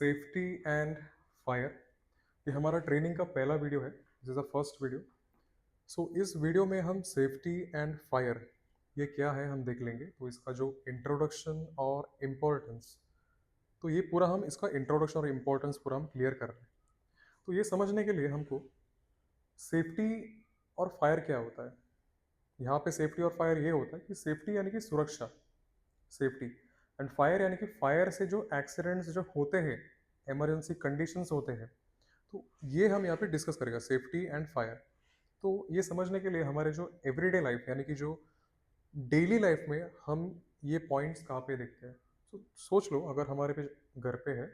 Safety and fire. ये हमारा training का पहला वीडियो है। This is the first video. So इस वीडियो में हम सेफ्टी एंड फायर ये क्या है हम देख लेंगे। तो इसका जो इंट्रोडक्शन और इम्पोर्टेंस, तो ये पूरा हम इसका इंट्रोडक्शन और इम्पोर्टेंस पूरा हम क्लियर कर रहे हैं। तो ये समझने के लिए हमको सेफ्टी और फायर क्या होता है। यहाँ पे सेफ्टी और फायर ये होता है कि सेफ्टी यानी कि सुरक्षा, सेफ्टी, एंड फायर यानी कि फायर से जो एक्सीडेंट्स जो होते हैं, इमरजेंसी कंडीशंस होते हैं, तो ये हम यहाँ पे डिस्कस करेगा सेफ्टी एंड फायर। तो ये समझने के लिए हमारे जो एवरीडे लाइफ यानी कि जो डेली लाइफ में हम ये पॉइंट्स कहाँ पे देखते हैं। तो सोच लो अगर हमारे पे घर पे है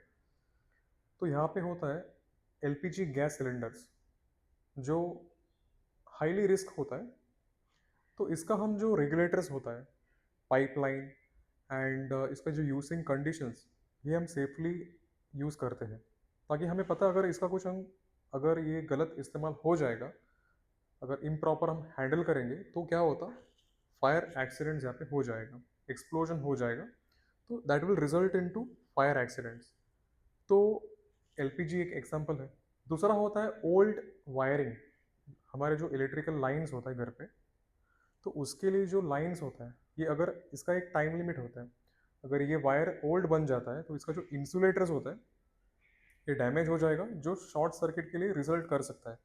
तो यहाँ पे होता है एलपीजी गैस सिलेंडर्स जो हाईली रिस्क होता है। तो इसका हम जो रेगुलेटर्स होता है, पाइपलाइन एंड इसका जो यूजिंग कंडीशंस, ये हम सेफली यूज़ करते हैं ताकि हमें पता अगर इसका कुछ हम अगर ये गलत इस्तेमाल हो जाएगा, अगर इम्प्रॉपर हम हैंडल करेंगे तो क्या होता, फायर एक्सीडेंट्स यहाँ पे हो जाएगा, एक्सप्लोजन हो जाएगा। तो that will result into fire accidents. तो एलपीजी एक एग्जाम्पल है। दूसरा होता है ओल्ड वायरिंग। हमारे जो इलेक्ट्रिकल लाइंस होता है घर पे, तो उसके लिए जो लाइंस होता है, ये अगर इसका एक टाइम लिमिट होता है, अगर ये वायर ओल्ड बन जाता है तो इसका जो इंसुलेटर्स होता है ये डैमेज हो जाएगा, जो शॉर्ट सर्किट के लिए रिजल्ट कर सकता है।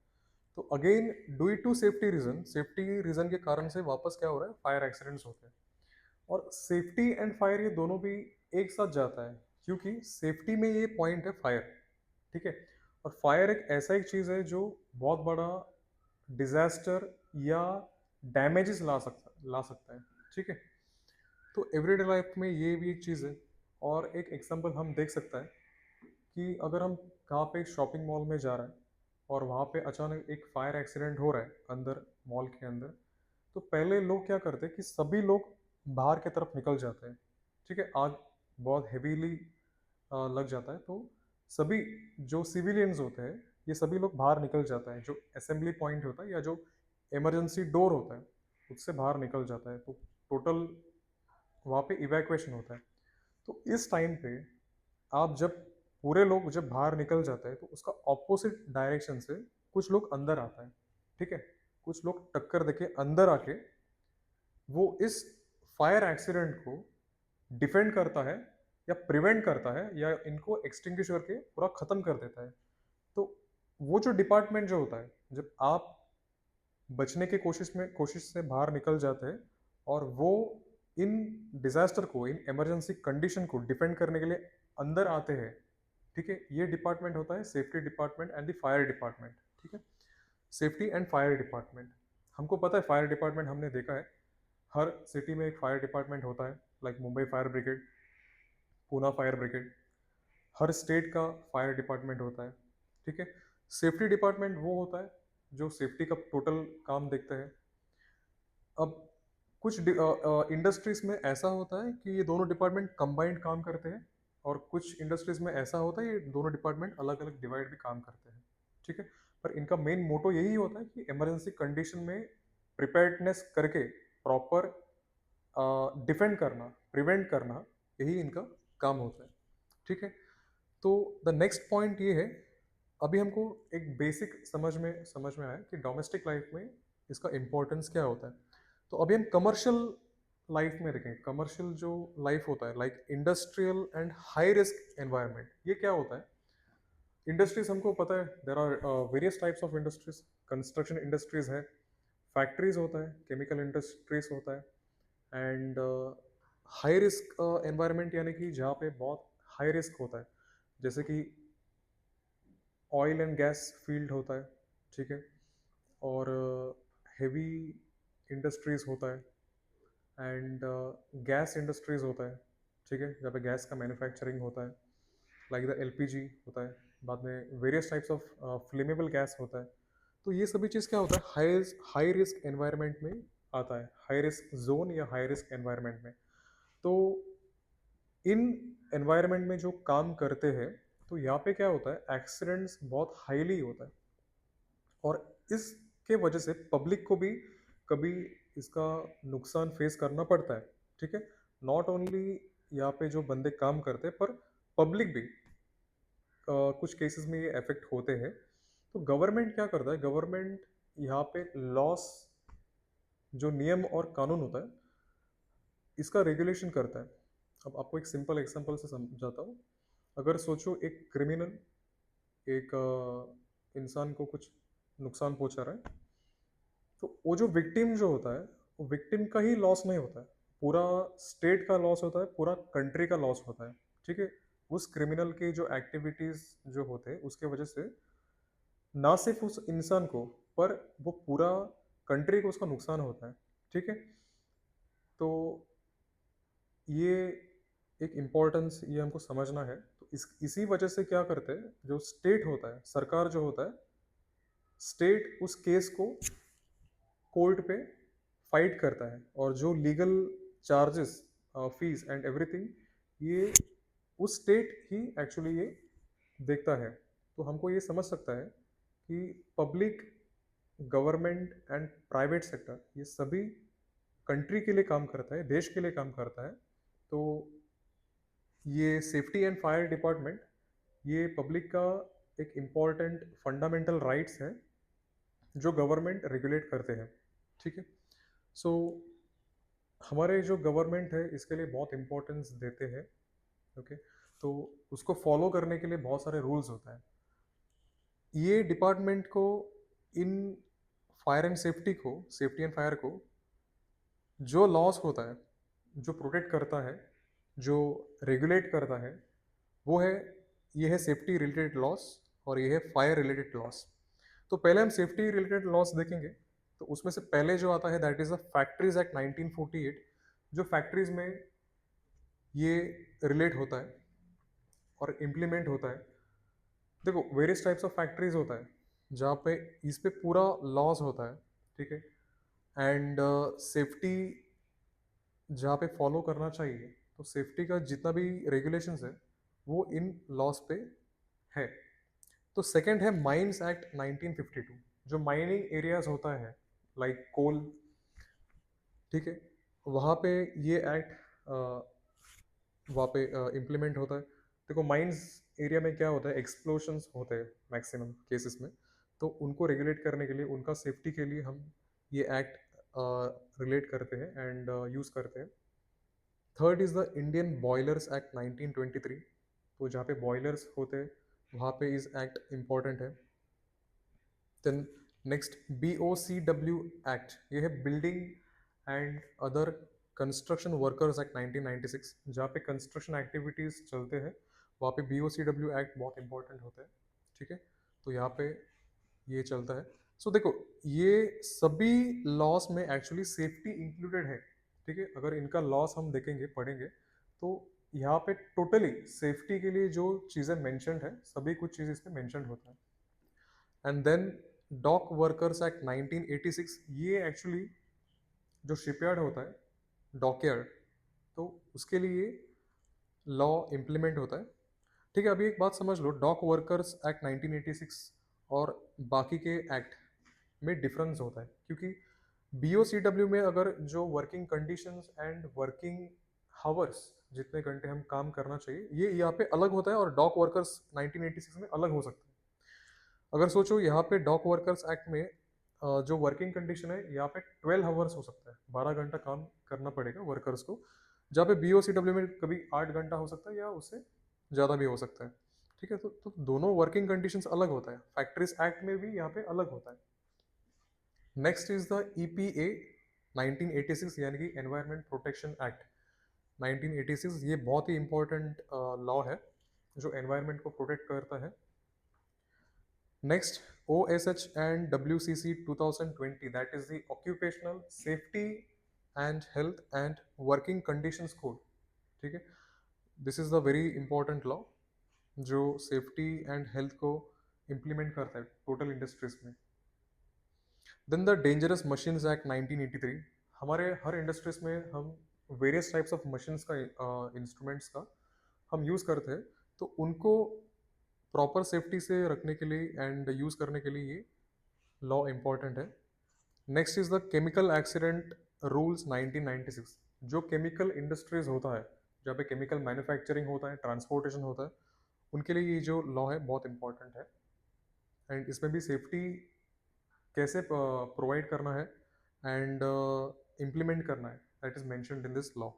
तो again due to safety reason के कारण से वापस क्या हो रहा है, फायर एक्सीडेंट्स होते हैं। और सेफ्टी एंड फायर ये दोनों भी एक साथ जाता है, क्योंकि सेफ्टी में ये पॉइंट है फायर, ठीक है। और फायर एक ऐसा एक चीज़ है जो बहुत बड़ा डिजास्टर या डैमेजेस ला सकता है, ठीक है। तो एवरीडे लाइफ में ये भी एक चीज़ है। और एक एग्जांपल हम देख सकता है कि अगर हम कहाँ पे शॉपिंग मॉल में जा रहे हैं और वहाँ पे अचानक एक फायर एक्सीडेंट हो रहा है अंदर, मॉल के अंदर, तो पहले लोग क्या करते हैं कि सभी लोग बाहर की तरफ निकल जाते हैं, ठीक है। आग बहुत हेवीली लग जाता है तो सभी जो सिविलियंस होते हैं ये सभी लोग बाहर निकल जाता है, जो असेंबली पॉइंट होता है या जो इमरजेंसी डोर होता है उससे बाहर निकल जाता है। तो टोटल वहाँ पे इवैक्यूएशन होता है। तो इस टाइम पे आप जब पूरे लोग जब बाहर निकल जाते हैं तो उसका ऑपोजिट डायरेक्शन से कुछ लोग अंदर आता है, ठीक है। कुछ लोग टक्कर देके अंदर आके वो इस फायर एक्सीडेंट को डिफेंड करता है या प्रिवेंट करता है या इनको एक्सटिंग्विश करके पूरा खत्म कर देता है। तो वो जो डिपार्टमेंट जो होता है, जब आप बचने की कोशिश से बाहर निकल जाते हैं और वो इन डिजास्टर को, इन इमरजेंसी कंडीशन को डिफेंड करने के लिए अंदर आते हैं, ठीक है। ये डिपार्टमेंट होता है safety department and the fire department, ठीक है। सेफ्टी एंड फायर डिपार्टमेंट, हमको पता है फायर डिपार्टमेंट हमने देखा है हर सिटी में एक फायर डिपार्टमेंट होता है, like Mumbai fire brigade, Poona fire brigade, हर स्टेट का फायर डिपार्टमेंट होता है, ठीक है। सेफ्टी डिपार्टमेंट वो होता है जो सेफ्टी का टोटल काम देखता है। अब कुछ इंडस्ट्रीज में ऐसा होता है कि ये दोनों डिपार्टमेंट कंबाइंड काम करते हैं, और कुछ इंडस्ट्रीज में ऐसा होता है ये दोनों डिपार्टमेंट अलग अलग डिवाइड भी काम करते हैं, ठीक है। पर इनका मेन मोटो यही होता है कि इमरजेंसी कंडीशन में प्रिपेयर्डनेस करके प्रॉपर डिफेंड करना, प्रिवेंट करना, यही इनका काम होता है, ठीक है। तो द नेक्स्ट पॉइंट ये है, अभी हमको एक बेसिक समझ में आया कि डोमेस्टिक लाइफ में इसका इम्पोर्टेंस क्या होता है। तो अभी हम कमर्शियल लाइफ में देखें, कमर्शियल जो लाइफ होता है like industrial and high risk environment, ये क्या होता है। इंडस्ट्रीज हमको पता है, there are various types of industries. Construction industries है, फैक्ट्रीज होता है, केमिकल इंडस्ट्रीज होता है, एंड हाई रिस्क एनवायरनमेंट यानी कि जहाँ पे बहुत हाई रिस्क होता है, जैसे कि ऑयल एंड गैस फील्ड होता है, ठीक है। और हेवी इंडस्ट्रीज होता है, एंड गैस इंडस्ट्रीज होता है, ठीक है, जहाँ पे गैस का मैन्युफैक्चरिंग होता है, लाइक द एलपीजी होता है। बाद में various types of flammable gas होता है। तो ये सभी चीज़ क्या होता है, हाई हाई रिस्क एनवायरनमेंट में आता है, हाई रिस्क जोन या हाई रिस्क एनवायरनमेंट में। तो इन एनवायरनमेंट में जो काम करते हैं, तो यहाँ पे क्या होता है, एक्सीडेंट्स बहुत हाईली होता है, और इसके वजह से पब्लिक को भी कभी इसका नुकसान फेस करना पड़ता है, ठीक है। नॉट ओनली यहाँ पे जो बंदे काम करते हैं, पर पब्लिक भी, कुछ केसेस में ये इफेक्ट होते हैं। तो गवर्नमेंट क्या करता है, गवर्नमेंट यहाँ पे लॉस, जो नियम और कानून होता है, इसका रेगुलेशन करता है। अब आपको एक सिंपल एग्जांपल से समझाता हूँ। अगर सोचो एक क्रिमिनल एक इंसान को कुछ नुकसान पहुंचा रहा है, तो वो जो विक्टिम जो होता है, वो विक्टिम का ही लॉस नहीं होता है, पूरा स्टेट का लॉस होता है, पूरा कंट्री का लॉस होता है। ठीक है, उस क्रिमिनल के जो एक्टिविटीज जो होते हैं उसके वजह से ना सिर्फ उस इंसान को, पर वो पूरा कंट्री को उसका नुकसान होता है। ठीक है, तो ये एक इम्पोर्टेंस ये हमको समझना है। तो इसी वजह से क्या करते हैं, जो स्टेट होता है, सरकार जो होता है, स्टेट उस केस को कोर्ट पे फाइट करता है, और जो legal charges, fees and everything, ये उस स्टेट ही एक्चुअली ये देखता है। तो हमको ये समझ सकता है कि public, government and private sector, ये सभी कंट्री के लिए काम करता है, देश के लिए काम करता है। तो ये सेफ्टी एंड फायर डिपार्टमेंट, ये पब्लिक का एक इम्पॉर्टेंट फंडामेंटल राइट्स है जो गवर्नमेंट रेगुलेट करते हैं। ठीक है, सो हमारे जो गवर्नमेंट है इसके लिए बहुत इम्पोर्टेंस देते हैं। ओके, तो उसको फॉलो करने के लिए बहुत सारे रूल्स होता है। ये डिपार्टमेंट को इन फायर एंड सेफ्टी को, सेफ्टी एंड फायर को, जो लॉस होता है, जो प्रोटेक्ट करता है, जो रेगुलेट करता है, वो है, ये है सेफ्टी रिलेटेड लॉस, और ये है फायर रिलेटेड लॉस। तो पहले हम सेफ्टी रिलेटेड लॉस देखेंगे। तो उसमें से पहले जो आता है that is the factories act 1948, जो फैक्ट्रीज में ये रिलेट होता है और इम्प्लीमेंट होता है। देखो, वेरियस टाइप्स ऑफ फैक्ट्रीज होता है जहाँ पे इस पे पूरा लॉस होता है। ठीक है, एंड सेफ्टी जहाँ पे फॉलो करना चाहिए, तो सेफ्टी का जितना भी रेगुलेशंस है वो इन लॉस पे है। तो सेकंड है माइंस एक्ट 1952, जो माइनिंग एरियाज होता है लाइक कोल। ठीक है, वहाँ पे ये एक्ट वहाँ पे इम्प्लीमेंट होता है। देखो, माइंस एरिया में क्या होता है, एक्सप्लोशंस होते हैं मैक्सिमम केसेस में। तो उनको रेगुलेट करने के लिए, उनका सेफ्टी के लिए हम ये एक्ट रिलेट करते हैं एंड यूज़ करते हैं। Third is the Indian boilers act 1923, तो जहाँ पे बॉयलर्स होते हैं वहाँ पे इस एक्ट इम्पॉर्टेंट है। देन नेक्स्ट BOCW एक्ट, ये है building and other construction workers act 1996, जहाँ पे कंस्ट्रक्शन एक्टिविटीज़ चलते हैं वहाँ पे BOCW एक्ट बहुत इंपॉर्टेंट होता है। ठीक है, तो यहाँ पे ये चलता है। सो देखो, ये सभी लॉस में एक्चुअली सेफ्टी इंक्लूडेड है। ठीक है, अगर इनका लॉस हम देखेंगे, पढ़ेंगे, तो यहाँ पे टोटली सेफ्टी के लिए जो चीज़ें मेंशन्ड है, सभी कुछ चीज़ इसमें मेंशन्ड होता है। And then dock workers act 1986, ये एक्चुअली जो शिपयार्ड होता है, डॉकयार्ड, तो उसके लिए लॉ इम्प्लीमेंट होता है। ठीक है, अभी एक बात समझ लो, डॉक वर्कर्स एक्ट 1986 और बाकी के एक्ट में डिफरेंस होता है, क्योंकि BOCW में अगर जो working conditions and working hours, जितने घंटे हम काम करना चाहिए, ये यहाँ पे अलग होता है, और डॉक वर्कर्स 1986 में अलग हो सकता है। अगर सोचो यहाँ पे डॉक वर्कर्स एक्ट में जो वर्किंग कंडीशन है, यहाँ पे 12 आवर्स हो सकता है, 12 घंटा काम करना पड़ेगा वर्कर्स को, जहाँ पे BOCW में कभी 8 घंटा हो सकता है या उससे ज़्यादा भी हो सकता है। ठीक है, तो दोनों वर्किंग कंडीशंस अलग होता है, फैक्ट्रीज एक्ट में भी यहाँ पे अलग होता है। नेक्स्ट इज द EPA 1986, यानी कि एनवायरमेंट प्रोटेक्शन एक्ट 1986। ये बहुत ही इंपॉर्टेंट लॉ है जो एनवायरमेंट को प्रोटेक्ट करता है। Next, OSH and WCC 2020, that is the Occupational Safety and Health and Working Conditions Code. ठीक है, this is the very important law जो सेफ्टी एंड हेल्थ को इम्प्लीमेंट करता है टोटल इंडस्ट्रीज में। Then the dangerous machines act 1983, हमारे हर industries में हम वेरियस टाइप्स ऑफ मशीन्स का, इंस्ट्रूमेंट्स का हम यूज़ करते हैं, तो उनको प्रॉपर सेफ्टी से रखने के लिए एंड यूज़ करने के लिए ये लॉ इम्पॉर्टेंट है। Next is the chemical accident rules 1996, जो केमिकल इंडस्ट्रीज होता है, जहाँ पे केमिकल मैन्युफैक्चरिंग होता है, ट्रांसपोर्टेशन होता है, उनके लिए ये जो लॉ है बहुत इंपॉर्टेंट है। एंड इसमें भी सेफ्टी कैसे प्रोवाइड करना है एंड इम्प्लीमेंट करना है, that is mentioned in this law.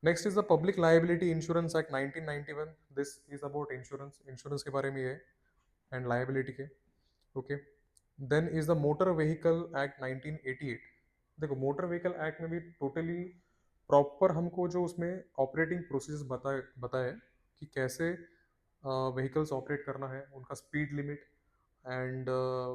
Next is the public liability insurance act 1991। This is about insurance, insurance के बारे में ये है एंड लाइबिलिटी के। Okay, then is the motor vehicle act 1988। देखो मोटर व्हीकल एक्ट में भी टोटली प्रॉपर हमको जो उसमें ऑपरेटिंग प्रोसेस बताए कि कैसे व्हीकल्स ऑपरेट करना है, उनका speed limit and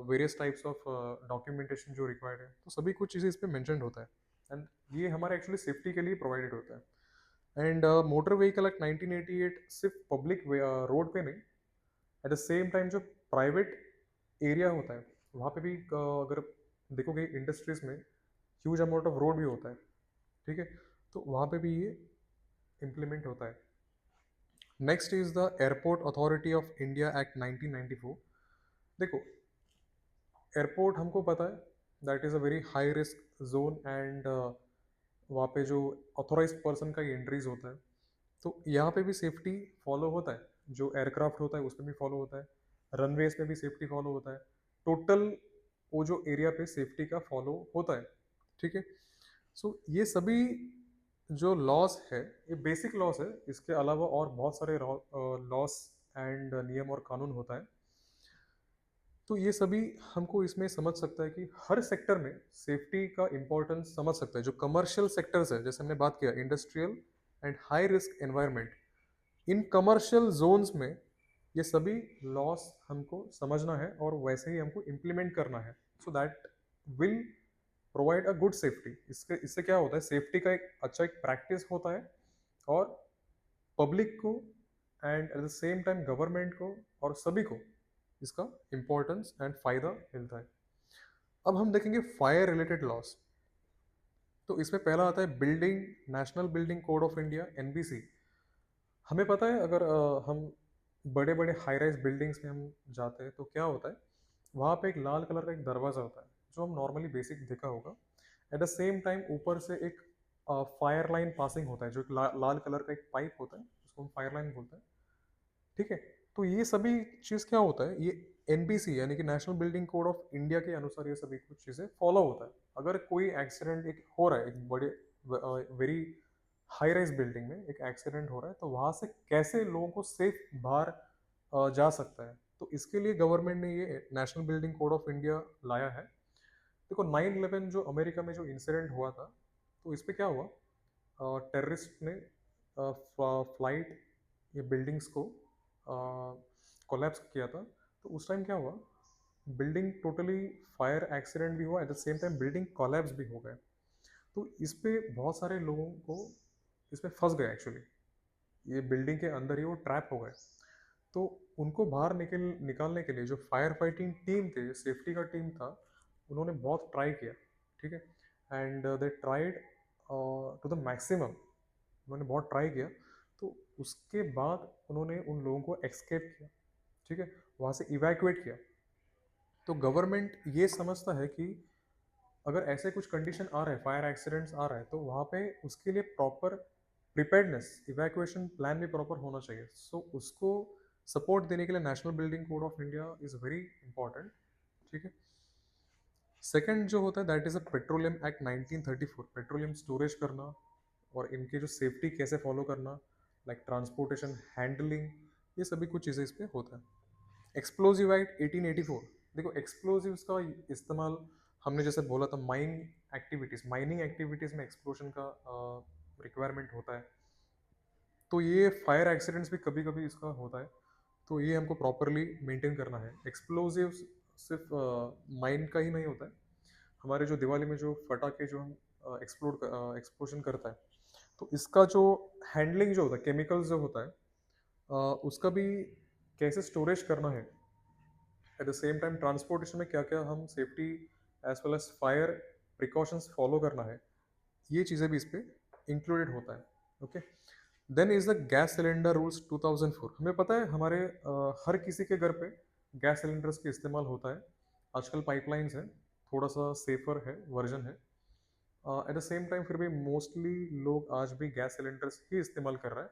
various types of documentation जो रिक्वायर्ड है, तो सभी कुछ चीज़ें इस पर मैंशन होता है। एंड ये हमारे एक्चुअली सेफ्टी के लिए प्रोवाइडेड होता है। एंड मोटर व्हीकल एक्ट 1988 सिर्फ पब्लिक रोड पे नहीं, एट द सेम टाइम जो प्राइवेट एरिया होता है वहाँ पे भी अगर देखोगे इंडस्ट्रीज में ह्यूज अमाउंट ऑफ रोड भी होता है, ठीक है, तो वहाँ पे भी ये इम्प्लीमेंट होता है। Next is the airport authority of India act 1994। देखो एयरपोर्ट हमको पता है that is a very high risk zone and वहाँ पे जो ऑथोराइज पर्सन का एंट्रीज होता है, तो यहाँ पे भी सेफ्टी फॉलो होता है। जो एयरक्राफ्ट होता है उसमें भी फॉलो होता है, रनवेज में भी सेफ्टी फॉलो होता है, टोटल वो जो एरिया पे सेफ्टी का फॉलो होता है, ठीक है। सो ये सभी जो लॉस है ये बेसिक लॉस है, इसके अलावा और बहुत सारे लॉस एंड नियम और कानून होता है। तो ये सभी हमको इसमें समझ सकता है कि हर सेक्टर में सेफ्टी का इंपॉर्टेंस समझ सकता है। जो कमर्शियल सेक्टर्स है, जैसे हमने बात किया industrial and high risk environment, इन कमर्शियल जोन्स में ये सभी लॉस हमको समझना है और वैसे ही हमको इम्प्लीमेंट करना है, so that will provide a good safety. इससे क्या होता है, सेफ्टी का एक अच्छा एक प्रैक्टिस होता है और पब्लिक को and eight the same time government को और सभी को इसका इम्पोर्टेंस एंड फायदा मिलता है। अब हम देखेंगे फायर रिलेटेड लॉस। तो इसमें पहला आता है building national building code of India, NBC. हमें पता है अगर हम बड़े बड़े हाई राइज बिल्डिंग्स में हम जाते हैं तो क्या होता है, वहाँ पे एक लाल कलर का एक दरवाज़ा होता है जो हम नॉर्मली बेसिक देखा होगा। एट द सेम टाइम ऊपर से एक फायर लाइन पासिंग होता है, जो एक लाल कलर का एक पाइप होता है, उसको हम फायर लाइन बोलते हैं, ठीक है। तो ये सभी चीज़ क्या होता है, ये एनबीसी यानी कि national building code of India के अनुसार ये सभी कुछ चीज़ें फॉलो होता है। अगर कोई एक्सीडेंट एक हो रहा है, एक बड़े वेरी हाई राइज बिल्डिंग में एक एक्सीडेंट हो रहा है, तो वहाँ से कैसे लोगों को सेफ बाहर जा सकता है, तो इसके लिए गवर्नमेंट ने ये national building code of India लाया है। देखो 9/11 जो अमेरिका में जो इंसिडेंट हुआ था, तो इस पे क्या हुआ, टेररिस्ट ने फ्लाइट ये बिल्डिंग्स को कोलैप्स किया था। तो उस टाइम क्या हुआ, बिल्डिंग टोटली फायर एक्सीडेंट भी हुआ, eight the same time building collapse भी हो गए। तो इस पे बहुत सारे लोगों को इसमें फंस गए एक्चुअली, ये बिल्डिंग के अंदर ही वो ट्रैप हो गए। तो उनको बाहर निकालने के लिए जो फायर फाइटिंग टीम थे, सेफ्टी का टीम था, उन्होंने बहुत ट्राई किया, ठीक है, and they tried to the maximum, उन्होंने बहुत ट्राई किया। तो उसके बाद उन्होंने उन लोगों को एक्सकेप किया, ठीक है, वहाँ से इवैक्यूएट किया। तो गवर्नमेंट ये समझता है कि अगर ऐसे कुछ कंडीशन आ रहे हैं, फायर एक्सीडेंट्स आ रहा है, तो वहाँ पे उसके लिए प्रॉपर प्रिपेयर्डनेस, इवैक्यूएशन प्लान भी प्रॉपर होना चाहिए। सो उसको सपोर्ट देने के लिए national building code of India is very important, ठीक है। सेकंड जो होता है that is a petroleum act 1934, petroleum storage करना और इनके जो सेफ्टी कैसे फॉलो करना, लाइक ट्रांसपोर्टेशन, हैंडलिंग, ये सभी कुछ चीज़ें इस पर होता है। Explosive act 1884। देखो एक्सप्लोजिव्स का इस्तेमाल हमने जैसे बोला था, माइनिंग एक्टिविटीज़ में एक्सप्लोजन का रिक्वायरमेंट होता है। तो ये फायर एक्सीडेंट्स भी कभी कभी इसका होता है, तो ये हमको प्रॉपरली मेंटेन करना है। एक्सप्लोजिव्स सिर्फ माइन का ही नहीं होता है, हमारे जो दिवाली में जो फटाके जो हम एक्सप्लोजन करता है, तो इसका जो हैंडलिंग जो होता है, केमिकल्स जो होता है, उसका भी कैसे स्टोरेज करना है, at the same time transportation में क्या क्या हम safety as well as fire precautions follow करना है, ये चीज़ें भी इस पर इंक्लूडेड होता है, okay. Then is the gas cylinder rules 2004। हमें पता है हमारे हर किसी के घर पे गैस सिलेंडर्स के इस्तेमाल होता है। आजकल पाइपलाइंस है, थोड़ा सा सेफर है वर्जन है, एट द सेम टाइम फिर भी मोस्टली लोग आज भी गैस सिलेंडर्स ही इस्तेमाल कर रहे हैं।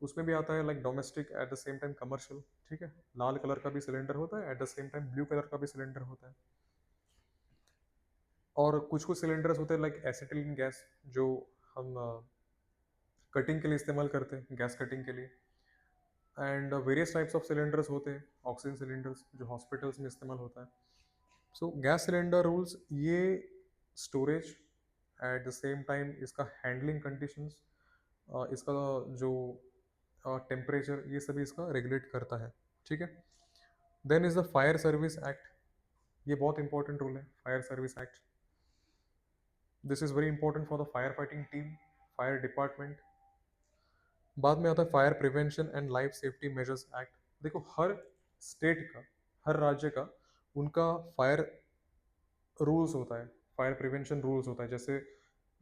उसमें भी आता है like domestic eight the same time commercial, ठीक है। लाल कलर का भी सिलेंडर होता है, at the same time blue colour का भी सिलेंडर होता है। और कुछ कुछ सिलेंडर्स होते हैं लाइक एसिटिलीन गैस, जो हम कटिंग के लिए इस्तेमाल करते हैं, गैस कटिंग के लिए। And various types of cylinders होते हैं, ऑक्सीजन सिलेंडर्स जो हॉस्पिटल्स में इस्तेमाल होता है। सो गैस सिलेंडर रूल्स ये storage, eight the same time इसका हैंडलिंग कंडीशंस, इसका जो टेम्परेचर, ये सभी इसका रेगुलेट करता है, ठीक है। Then is the fire service act. ये बहुत इंपॉर्टेंट रूल है, fire service act. This is very important for the fire fighting team, fire department. बाद में आता है fire prevention and life safety measures act. देखो, हर स्टेट का, हर राज्य का उनका फायर रूल्स होता है, फायर प्रिवेंशन रूल्स होता है। जैसे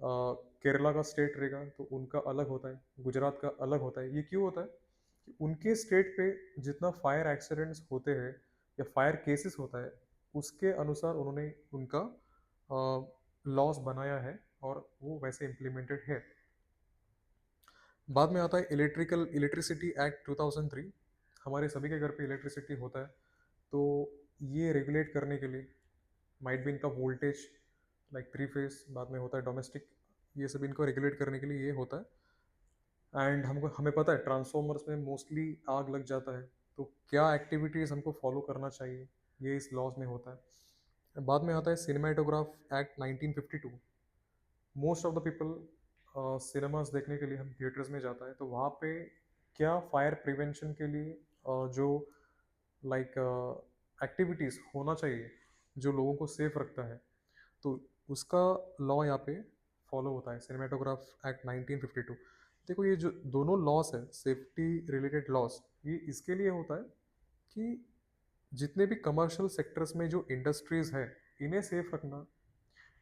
केरला का स्टेट रहेगा तो उनका अलग होता है, गुजरात का अलग होता है। ये क्यों होता है कि उनके स्टेट पे जितना फायर एक्सीडेंट्स होते हैं या फायर केसेस होता है, उसके अनुसार उन्होंने उनका लॉस बनाया है और वो वैसे इम्प्लीमेंटेड है। बाद में आता है इलेक्ट्रिसिटी एक्ट 2003। हमारे सभी के घर पे इलेक्ट्रिसिटी होता है, तो ये रेगुलेट करने के लिए माइट भी इनका वोल्टेज लाइक थ्री फेस, बाद में होता है डोमेस्टिक, ये सब इनको रेगुलेट करने के लिए ये होता है। एंड हमको हमें पता है ट्रांसफॉर्मर्स में मोस्टली आग लग जाता है, तो क्या एक्टिविटीज़ हमको फॉलो करना चाहिए, ये इस लॉज में होता है। बाद में आता है cinematograph act 1952। Most of the people cinemas देखने के लिए हम थिएटर्स में जाता है, तो वहाँ पे क्या फायर प्रिवेंशन के लिए जो लाइक एक्टिविटीज़ होना चाहिए जो लोगों को सेफ रखता है, तो उसका लॉ यहाँ पे फॉलो होता है, सिनेमाटोग्राफ एक्ट 1952। देखो, ये जो दोनों लॉस है, सेफ्टी रिलेटेड लॉस, ये इसके लिए होता है कि जितने भी कमर्शियल सेक्टर्स में जो इंडस्ट्रीज है, इन्हें सेफ रखना।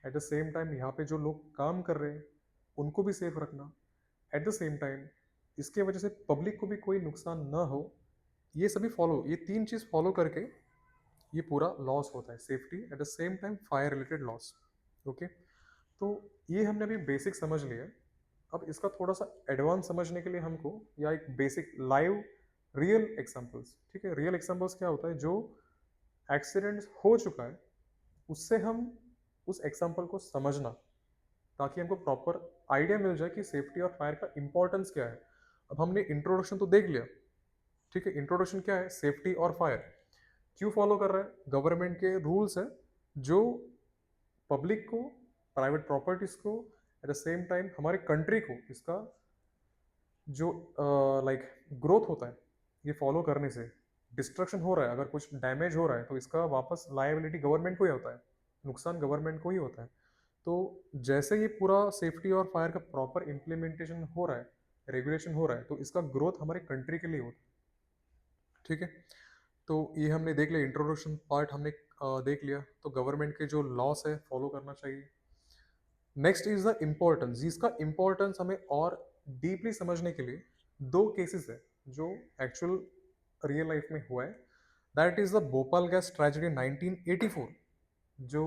एट द सेम टाइम यहाँ पे जो लोग काम कर रहे हैं उनको भी सेफ रखना। एट द सेम टाइम इसके वजह से पब्लिक को भी कोई नुकसान ना हो, ये सभी फॉलो, ये तीन चीज़ फॉलो करके ये पूरा लॉस होता है, safety eight the same time fire related loss. Okay, तो ये हमने अभी बेसिक समझ लिया। अब इसका थोड़ा सा एडवांस समझने के लिए हमको या एक बेसिक लाइव रियल एग्जांपल्स, ठीक है। रियल एग्जांपल्स क्या होता है, जो एक्सीडेंट्स हो चुका है उससे हम उस एग्जांपल को समझना, ताकि हमको प्रॉपर आइडिया मिल जाए कि सेफ्टी और फायर का इंपॉर्टेंस क्या है। अब हमने इंट्रोडक्शन तो देख लिया, ठीक है। इंट्रोडक्शन क्या है, सेफ्टी और फायर क्यों फॉलो कर रहा है, गवर्नमेंट के रूल्स है जो पब्लिक को, प्राइवेट प्रॉपर्टीज को, एट द सेम टाइम हमारे कंट्री को, इसका जो लाइक ग्रोथ होता है, ये फॉलो करने से डिस्ट्रक्शन हो रहा है, अगर कुछ डैमेज हो रहा है तो इसका वापस लायबिलिटी गवर्नमेंट को ही होता है, नुकसान गवर्नमेंट को ही होता है। तो जैसे ये पूरा सेफ्टी और फायर का प्रॉपर इम्प्लीमेंटेशन हो रहा है, रेगुलेशन हो रहा है, तो इसका ग्रोथ हमारे कंट्री के लिए होता है, ठीक है। तो ये हमने देख लिया, इंट्रोडक्शन पार्ट हमने देख लिया। तो गवर्नमेंट के जो लॉस है फॉलो करना चाहिए। Next is the importance. इसका इम्पोर्टेंस हमें और डीपली समझने के लिए दो केसेस है जो एक्चुअल रियल लाइफ में हुआ है। That is the Bhopal gas tragedy 1984। जो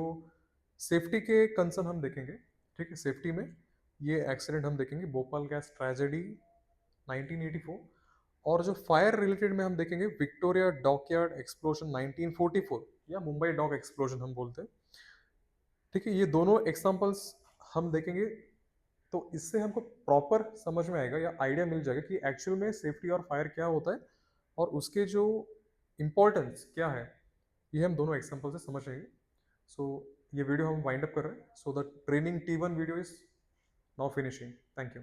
सेफ्टी के कंसर्न हम देखेंगे, ठीक है, सेफ्टी में ये एक्सीडेंट हम देखेंगे, भोपाल गैस ट्रेजेडी 1984। और जो फायर रिलेटेड में हम देखेंगे विक्टोरिया डॉकयार्ड एक्सप्लोजन 1944, या मुंबई डॉक एक्सप्लोजन हम बोलते हैं, ठीक है। ये दोनों एग्जांपल्स हम देखेंगे, तो इससे हमको प्रॉपर समझ में आएगा या आइडिया मिल जाएगा कि एक्चुअल में सेफ्टी और फायर क्या होता है और उसके जो इम्पोर्टेंस क्या है, ये हम दोनों एग्जांपल से समझ जाएंगे। सो ये वीडियो हम वाइंड अप कर रहे हैं। So the training T1 video is now finishing. Thank you.